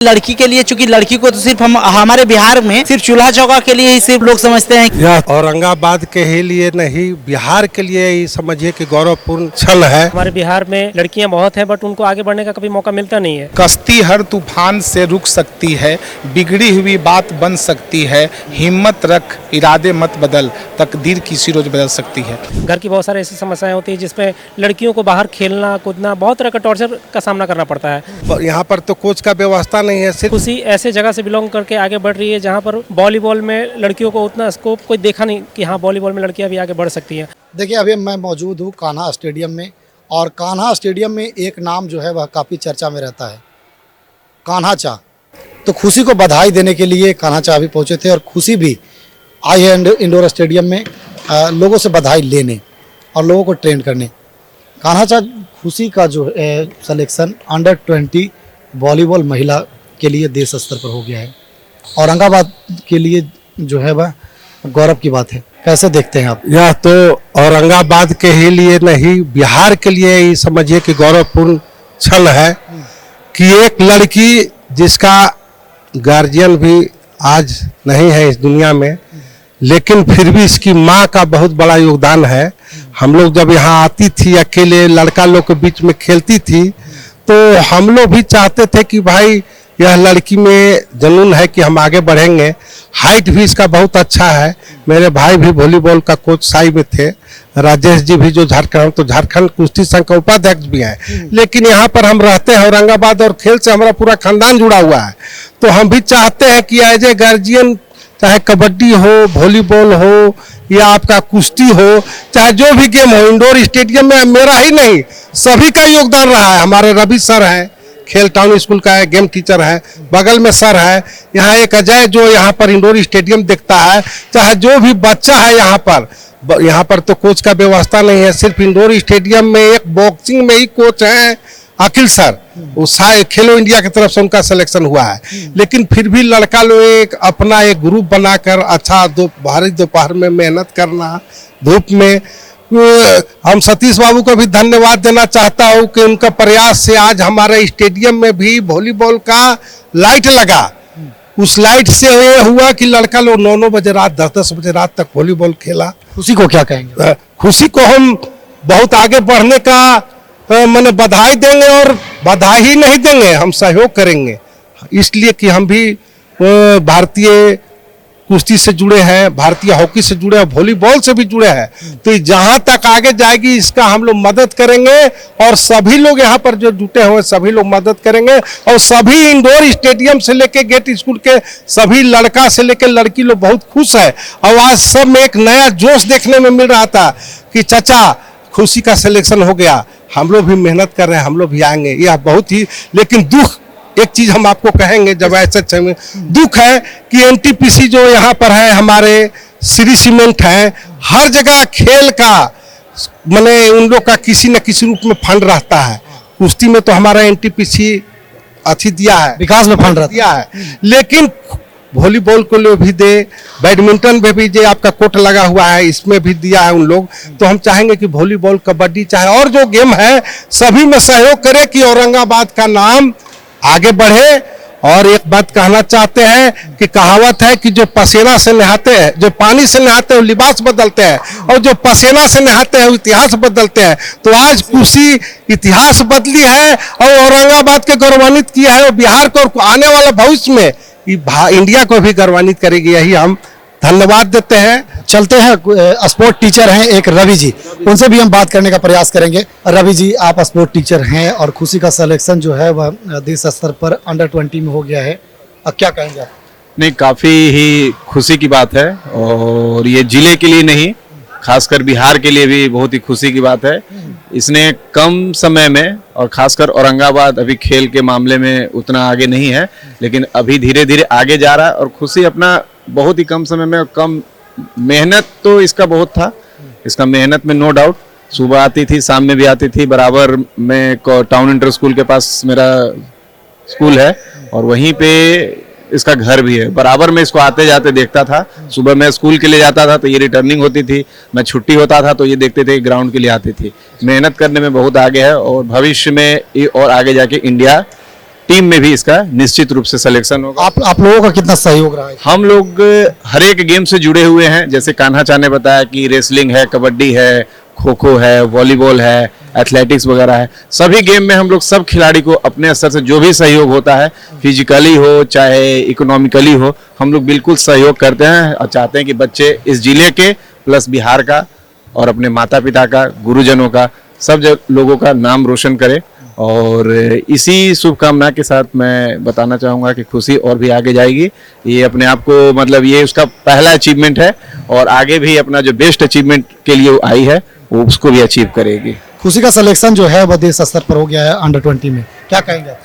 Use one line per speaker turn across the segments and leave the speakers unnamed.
लड़की के लिए, चूंकि लड़की को तो सिर्फ हम हमारे बिहार में सिर्फ चूल्हा चौका के लिए ही सिर्फ लोग समझते हैं।
यह औरंगाबाद के ही लिए नहीं, बिहार के लिए ही समझिए कि गौरवपूर्ण क्षण है।
हमारे बिहार में लड़कियां बहुत हैं, बट उनको आगे बढ़ने का कभी मौका मिलता नहीं है।
कश्ती हर तूफान से रुक सकती है, बिगड़ी हुई बात बन सकती है, हिम्मत रख इरादे मत बदल, तकदीर किसी रोज बदल सकती है।
घर की बहुत सारी ऐसी समस्याएं होती है जिसमें लड़कियों को बाहर खेलना कूदना बहुत तरह का टॉर्चर का सामना करना पड़ता है।
यहाँ पर तो कोच का व्यवस्था नहीं है। सिर्फ
उसी ऐसे जगह से बिलोंग करके आगे बढ़ रही है जहाँ पर वॉलीबॉल में लड़कियों को उतना स्कोप कोई देखा नहीं कि हाँ वॉलीबॉल में लड़कियाँ भी आगे बढ़ सकती हैं।
देखिए, अभी मैं मौजूद हूँ कान्हा स्टेडियम में, और कान्हा स्टेडियम में एक नाम जो है वह काफ़ी चर्चा में रहता है, कान्हा चा। तो खुशी को बधाई देने के लिए कान्हा चा भी पहुँचे थे, और खुशी भी आई है इंडोर स्टेडियम में लोगों से बधाई लेने और लोगों को ट्रेन करने। कान्हा चा खुशी का जो सिलेक्शन अंडर 20 वॉलीबॉल महिला के लिए देश स्तर पर हो गया है। औरंगाबाद के लिए जो है वह गौरव की बात है। कैसे देखते हैं आप?
यह तो औरंगाबाद के ही लिए नहीं, बिहार के लिए ही समझिए कि गौरवपूर्ण क्षण है कि एक लड़की जिसका गार्जियन भी आज नहीं है इस दुनिया में, लेकिन फिर भी इसकी माँ का बहुत बड़ा योगदान है। हम लोग जब यहाँ आती थी अकेले लड़का लोग के बीच में खेलती थी, तो हम लोग भी चाहते थे कि भाई यह लड़की में जुनून है कि हम आगे बढ़ेंगे। हाइट भी इसका बहुत अच्छा है। मेरे भाई भी वॉलीबॉल का कोच साई में थे, राजेश जी भी जो झारखंड, तो झारखंड कुश्ती संघ का उपाध्यक्ष भी हैं। लेकिन यहाँ पर हम रहते हैं औरंगाबाद, और खेल से हमारा पूरा खानदान जुड़ा हुआ है। तो हम भी चाहते हैं कि एज ए गार्जियन, चाहे कबड्डी हो, वॉलीबॉल हो या आपका कुश्ती हो, चाहे जो भी गेम हो, इंडोर स्टेडियम में मेरा ही नहीं सभी का योगदान रहा है। हमारे रवि सर हैं, खेल टाउन स्कूल का है, गेम टीचर है, बगल में सर है, यहाँ एक अजय जो यहाँ पर इंडोर स्टेडियम देखता है, चाहे जो भी बच्चा है यहाँ पर तो कोच का व्यवस्था नहीं है। सिर्फ इंडोर स्टेडियम में एक बॉक्सिंग में ही कोच है अखिल सर, वो खेलो इंडिया की तरफ से उनका सिलेक्शन हुआ है। लेकिन फिर भी लड़का लोग एक अपना एक ग्रुप बनाकर अच्छा दोपहर में मेहनत करना धूप में। हम सतीश बाबू को भी धन्यवाद देना चाहता हूँ कि उनका प्रयास से आज हमारे स्टेडियम में भी वॉलीबॉल का लाइट लगा। उस लाइट से ये हुआ कि लड़का लोग 9-9 बजे रात 10-10 बजे रात तक वॉलीबॉल खेला।
खुशी को क्या कहेंगे?
खुशी को हम बहुत आगे बढ़ने का मैंने बधाई देंगे, और बधाई ही नहीं देंगे, हम सहयोग करेंगे। इसलिए कि हम भी भारतीय कुश्ती से जुड़े हैं, भारतीय हॉकी से जुड़े हैं, वॉलीबॉल से भी जुड़े हैं। तो जहां तक आगे जाएगी इसका हम लोग मदद करेंगे, और सभी लोग यहाँ पर जो जुटे हुए सभी लोग मदद करेंगे। और सभी इंडोर स्टेडियम से लेके गेट स्कूल के सभी लड़का से लेके लड़की लोग बहुत खुश है। और आज सब में एक नया जोश देखने में मिल रहा था कि चाचा खुशी का सिलेक्शन हो गया, हम लोग भी मेहनत कर रहे हैं, हम लोग भी आएंगे। यह बहुत ही, लेकिन दुख एक चीज हम आपको कहेंगे, जब ऐसे में दुख है कि एनटीपीसी जो यहाँ पर है, हमारे श्री सीमेंट है, हर जगह खेल का माने उन लोग का किसी न किसी रूप में फंड रहता है। कुश्ती में तो हमारा एनटीपीसी अच्छी दिया है,
विकास में फंड
दिया है, लेकिन वॉलीबॉल को लिए भी दे, बैडमिंटन में भी जो आपका कोर्ट लगा हुआ है इसमें भी दिया है उन लोग। तो हम चाहेंगे कि वॉलीबॉल, कबड्डी, चाहे और जो गेम है सभी में सहयोग करे कि औरंगाबाद का नाम आगे बढ़े। और एक बात कहना चाहते हैं कि कहावत है कि जो पसीना से नहाते हैं, जो पानी से नहाते हैं वो लिबास बदलते हैं, और जो पसीना से नहाते हैं वो इतिहास बदलते हैं। तो आज खुशी इतिहास बदली है और औरंगाबाद के गौरवान्वित किया है, और बिहार को आने वाला भविष्य में इंडिया को भी गौरवान्वित करेगी। यही हम धन्यवाद देते हैं।
चलते हैं, स्पोर्ट टीचर हैं एक रवि जी, उनसे भी हम बात करने का प्रयास करेंगे। रवि जी, आप स्पोर्ट टीचर हैं और खुशी का सिलेक्शन जो है वह देश स्तर पर अंडर 20 में हो गया है, अब क्या कहेंगे आप?
नहीं, काफ़ी ही खुशी की बात है, और ये जिले के लिए नहीं, खासकर बिहार के लिए भी बहुत ही खुशी की बात है। इसने कम समय में, और खासकर औरंगाबाद अभी खेल के मामले में उतना आगे नहीं है, लेकिन अभी धीरे धीरे आगे जा रहा है। और खुशी अपना बहुत ही कम समय में, और कम मेहनत तो इसका बहुत था, इसका मेहनत में नो डाउट। सुबह आती थी, शाम में भी आती थी, बराबर में टाउन इंटर स्कूल के पास मेरा स्कूल है, और वहीं पे इसका घर भी है। बराबर में इसको आते जाते देखता था। सुबह मैं स्कूल के लिए जाता था तो ये रिटर्निंग होती थी, मैं छुट्टी होता था तो ये देखते थे ग्राउंड के लिए आती थी। मेहनत करने में बहुत आगे है, और भविष्य में ये और आगे जाके इंडिया टीम में भी इसका निश्चित रूप से सिलेक्शन होगा।
आप लोगों का कितना सहयोग रहा है?
हम लोग हर एक गेम से जुड़े हुए हैं, जैसे कान्हा चा ने बताया कि रेसलिंग है, कबड्डी है, खो खो है, वॉलीबॉल है, एथलेटिक्स वगैरह है। सभी गेम में हम लोग सब खिलाड़ी को अपने स्तर से जो भी सहयोग होता है, फिजिकली हो चाहे इकोनॉमिकली हो, हम लोग बिल्कुल सहयोग करते हैं और चाहते हैं कि बच्चे इस जिले के प्लस बिहार का और अपने माता पिता का, गुरुजनों का, सब लोगों का नाम रोशन करें। और इसी शुभकामना के साथ मैं बताना चाहूँगा कि खुशी और भी आगे जाएगी। ये अपने आप को मतलब ये उसका पहला अचीवमेंट है और आगे भी अपना जो बेस्ट अचीवमेंट के लिए वो आई है वो उसको भी अचीव करेगी।
खुशी का सिलेक्शन जो है वह देश स्तर पर हो गया है अंडर-20 में, क्या कहेंगे?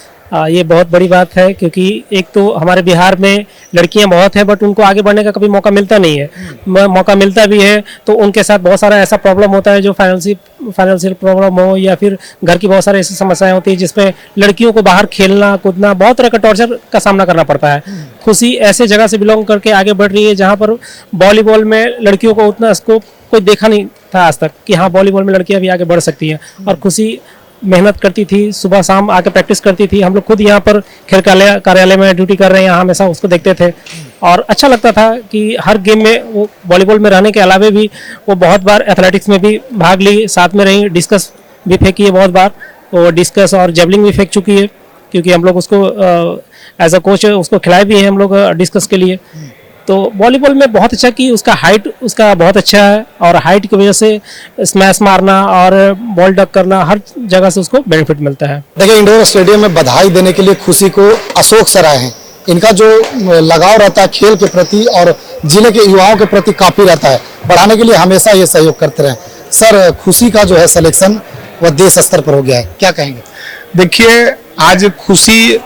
ये बहुत बड़ी बात है, क्योंकि एक तो हमारे बिहार में लड़कियां बहुत हैं बट उनको आगे बढ़ने का कभी मौका मिलता नहीं है। मौका मिलता भी है तो उनके साथ बहुत सारा ऐसा प्रॉब्लम होता है जो फाइनेंशियल प्रॉब्लम हो या फिर घर की बहुत सारी ऐसी समस्याएं होती है जिसमें लड़कियों को बाहर खेलना कूदना बहुत तरह का टॉर्चर का सामना करना पड़ता है। खुशी ऐसे जगह से बिलोंग करके आगे बढ़ रही है जहाँ पर वॉलीबॉल में लड़कियों को उतना स्कोप कोई देखा नहीं था आज तक कि हाँ वॉलीबॉल में लड़कियां भी आगे बढ़ सकती हैं। और खुशी मेहनत करती थी, सुबह शाम आके प्रैक्टिस करती थी। हम लोग खुद यहाँ पर खेल कार्यालय में ड्यूटी कर रहे हैं, यहाँ हमेशा उसको देखते थे और अच्छा लगता था कि हर गेम में वो वॉलीबॉल में रहने के अलावा भी वो बहुत बार एथलेटिक्स में भी भाग ली, साथ में रही, डिस्कस भी फेंकी है बहुत बार, वो डिस्कस और जेवलिंग भी फेंक चुकी है क्योंकि हम लोग उसको एज अ कोच उसको खिलाए भी हैं हम लोग डिस्कस के लिए। तो वॉलीबॉल में बहुत अच्छा कि उसका हाइट उसका बहुत अच्छा है और हाइट की वजह से स्मैश मारना और बॉल डक करना हर जगह से उसको बेनिफिट मिलता है।
देखिए इंडोर स्टेडियम में बधाई देने के लिए खुशी को अशोक सर आए हैं। इनका जो लगाव रहता है खेल के प्रति और जिले के युवाओं के प्रति काफी रहता है, बढ़ाने के लिए हमेशा ये सहयोग करते रहे। सर खुशी का जो है सिलेक्शन वह देश स्तर पर हो गया है, क्या कहेंगे?
देखिए आज खुशी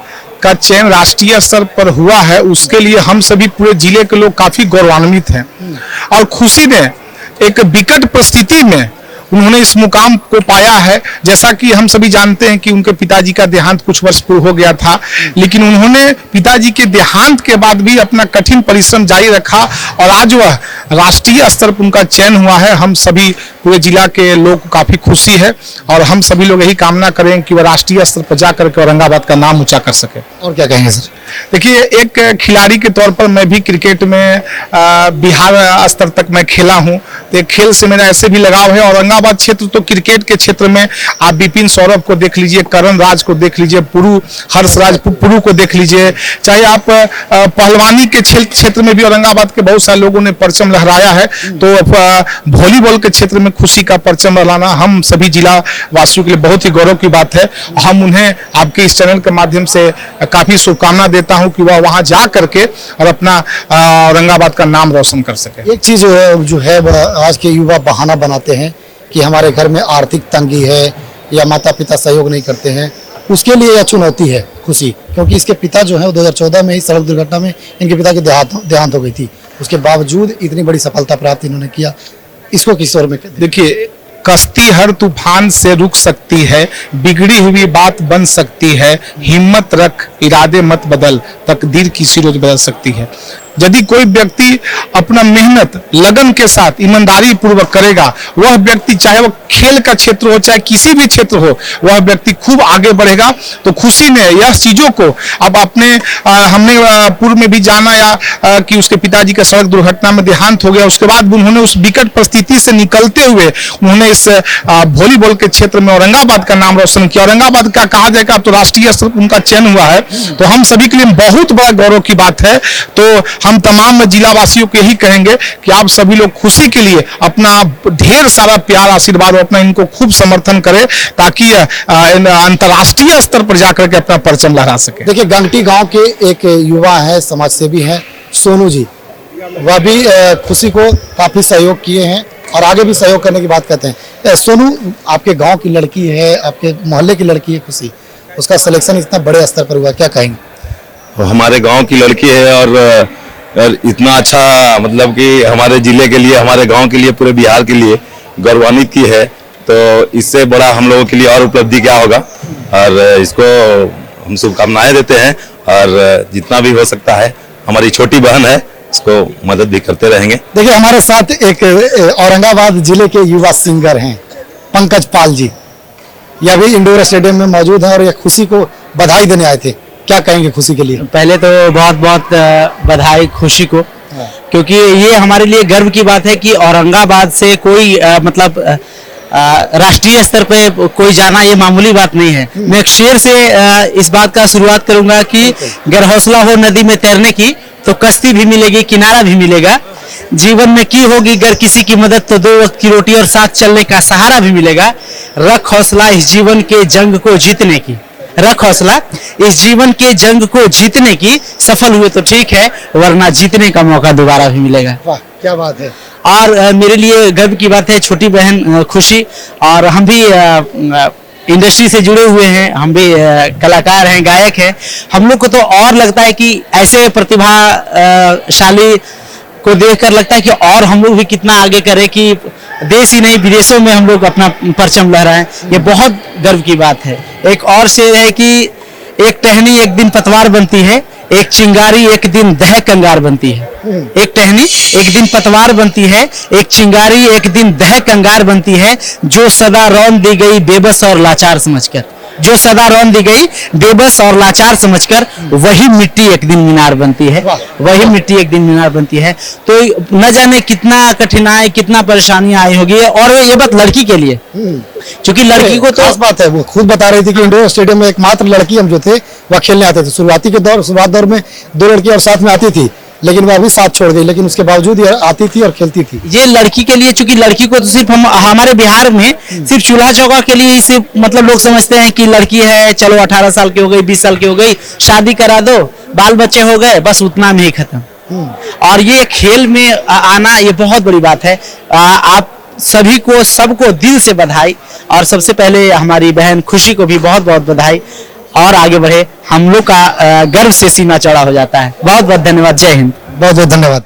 का चयन राष्ट्रीय स्तर पर हुआ है, उसके लिए हम सभी पूरे जिले के लोग काफी गौरवान्वित हैं। और खुशी ने एक विकट परिस्थिति में उन्होंने इस मुकाम को पाया है। जैसा कि हम सभी जानते हैं कि उनके पिताजी का देहांत कुछ वर्ष पूर्व हो गया था, लेकिन उन्होंने पिताजी के देहांत के बाद भी अपना कठिन परिश्रम जारी रखा और आज वह राष्ट्रीय स्तर पर उनका चयन हुआ है। हम सभी पूरे जिला के लोग को काफी खुशी है और हम सभी लोग यही कामना करें कि वह राष्ट्रीय स्तर पर जाकर के औरंगाबाद का नाम ऊंचा कर सके।
और क्या कहेंगे सर?
देखिए एक खिलाड़ी के तौर पर मैं भी क्रिकेट में बिहार स्तर तक मैं खेला हूं, तो खेल से मेरा ऐसे भी लगाव है। औरंगाबाद क्षेत्र तो क्रिकेट के क्षेत्र में आप विपिन सौरभ को देख लीजिए, करण राज को देख लीजिए, पुरु हर्षराज पुरु को देख लीजिए, चाहे आप पहलवानी के क्षेत्र में भी औरंगाबाद के बहुत सारे लोगों ने परचम लहराया है। तो वॉलीबॉल के क्षेत्र में खुशी का परचम लहराना हम सभी जिला वासियों के लिए बहुत ही गौरव की बात है। हम उन्हें आपके इस चैनल के माध्यम से काफी शुभकामना देता हूं कि वह वहां जा करके और अपना औरंगाबाद का नाम रोशन कर सके।
एक चीज जो है आज के युवा बहाना बनाते हैं कि हमारे घर में आर्थिक तंगी है या माता पिता सहयोग नहीं करते हैं, उसके लिए यह चुनौती है खुशी, क्योंकि इसके पिता जो है 2014 में ही सड़क दुर्घटना में इनके पिता की देहांत हो गई थी। उसके बावजूद इतनी बड़ी सफलता प्राप्त इन्होंने किया, इसको किस ओर में?
देखिए कश्ती हर तूफान से रुक सकती है, बिगड़ी हुई बात बन सकती है, हिम्मत रख इरादे मत बदल, तकदीर किसी रोज बदल सकती है। यदि कोई व्यक्ति अपना मेहनत लगन के साथ ईमानदारी पूर्वक करेगा, वह व्यक्ति चाहे वह खेल का क्षेत्र हो चाहे किसी भी क्षेत्र हो, वह व्यक्ति खूब आगे बढ़ेगा। तो खुशी ने यह चीजों को अब अपने हमने पूर्व में भी जाना या कि उसके पिताजी का सड़क दुर्घटना में देहांत हो गया, उसके बाद उन्होंने उस विकट परिस्थिति से निकलते हुए उन्होंने इस वॉलीबॉल के क्षेत्र में औरंगाबाद का नाम रोशन किया। औरंगाबाद का कहा जाएगा अब तो राष्ट्रीय स्तर पर उनका चयन हुआ है, तो हम सभी के लिए बहुत बड़ा गौरव की बात है। तो हम तमाम जिला वासियों को यही कहेंगे कि आप सभी लोग खुशी के लिए अपना ढेर सारा प्यार आशीर्वाद और अपना इनको खूब समर्थन करें ताकि अंतर्राष्ट्रीय स्तर पर जाकर के अपना परचम लहरा सके।
देखिए गंगटी गांव के एक युवा है, समाज सेवी हैं सोनू जी, वह भी खुशी को काफी सहयोग किए हैं और आगे भी सहयोग करने की बात कहते हैं। सोनू आपके गांव की लड़की है, आपके मोहल्ले की लड़की है खुशी, उसका सिलेक्शन इतना बड़े स्तर पर हुआ, क्या कहेंगे?
हमारे गांव की लड़की है और इतना अच्छा मतलब कि हमारे जिले के लिए, हमारे गांव के लिए, पूरे बिहार के लिए गौरवान्वित की है, तो इससे बड़ा हम लोगों के लिए और उपलब्धि क्या होगा। और इसको हम शुभकामनाएं देते हैं और जितना भी हो सकता है हमारी छोटी बहन है, इसको मदद भी करते रहेंगे।
देखिए हमारे साथ एक औरंगाबाद जिले के युवा सिंगर हैं पंकज पाल जी, यह भी इंडोर स्टेडियम में मौजूद है और ये खुशी को बधाई देने आए थे। क्या कहेंगे खुशी के लिए?
पहले तो बहुत बहुत बधाई खुशी को, क्योंकि ये हमारे लिए गर्व की बात है कि औरंगाबाद से कोई मतलब राष्ट्रीय स्तर पे कोई जाना ये मामूली बात नहीं है। मैं एक शेर से इस बात का शुरुआत करूंगा कि अगर हौसला हो नदी में तैरने की तो कश्ती भी मिलेगी, किनारा भी मिलेगा। जीवन में की होगी अगर किसी की मदद तो 2 वक्त की रोटी और साथ चलने का सहारा भी मिलेगा। रख हौसला इस जीवन के जंग को जीतने की, रख हौसला इस जीवन के जंग को जीतने की। सफल हुए तो ठीक है, वरना जीतने का मौका दोबारा भी मिलेगा।
वाह, क्या बात है।
और मेरे लिए गर्व की बात है, छोटी बहन खुशी, और हम भी इंडस्ट्री से जुड़े हुए हैं, हम भी कलाकार हैं, गायक हैं। हम लोग को तो और लगता है कि ऐसे प्रतिभाशाली को देखकर लगता है कि और हम लोग भी कितना आगे करें कि देश ही नहीं विदेशों में हम लोग अपना परचम लहराएं। ये बहुत गर्व की बात है। एक और शेर है कि एक टहनी एक दिन पतवार बनती है, एक चिंगारी एक दिन दह कंगार बनती है। एक टहनी एक दिन पतवार बनती है, एक चिंगारी एक दिन दह कंगार बनती है। जो सदा रौन दी गई बेबस और लाचार समझकर, जो सदा रौन दी गई बेबस और लाचार समझकर, वही मिट्टी एक दिन मीनार बनती है, वही मिट्टी एक दिन मीनार बनती है। तो न जाने कितना कठिनाई, कितना परेशानियां आई होगी, और ये बात लड़की के लिए, क्योंकि लड़की को तो
खास बात है। वो खुद बता रही थी कि इंडोर स्टेडियम में एकमात्र लड़की हम जो थे वह खेलने आते थे। शुरुआत दौर में 2 लड़की और साथ में आती थी, लेकिन वह अभी साथ छोड़ गई, लेकिन उसके बावजूद ये आती थी और खेलती थी।
ये लड़की के लिए, चूंकि लड़की को तो सिर्फ हम हमारे बिहार में सिर्फ चूल्हा चौका के लिए ही सिर्फ मतलब लोग समझते हैं कि लड़की है, चलो 18 साल की हो गई, 20 साल की हो गई, शादी करा दो, बाल बच्चे हो गए, बस उतना में ही खत्म। और ये खेल में आना ये बहुत बड़ी बात है। आप सभी को, सबको दिल से बधाई, और सबसे पहले हमारी बहन खुशी को भी बहुत बहुत बधाई। और आगे बढ़े, हम लोग का गर्व से सीना चौड़ा हो जाता है। बहुत बहुत धन्यवाद। जय हिंद।
बहुत बहुत धन्यवाद।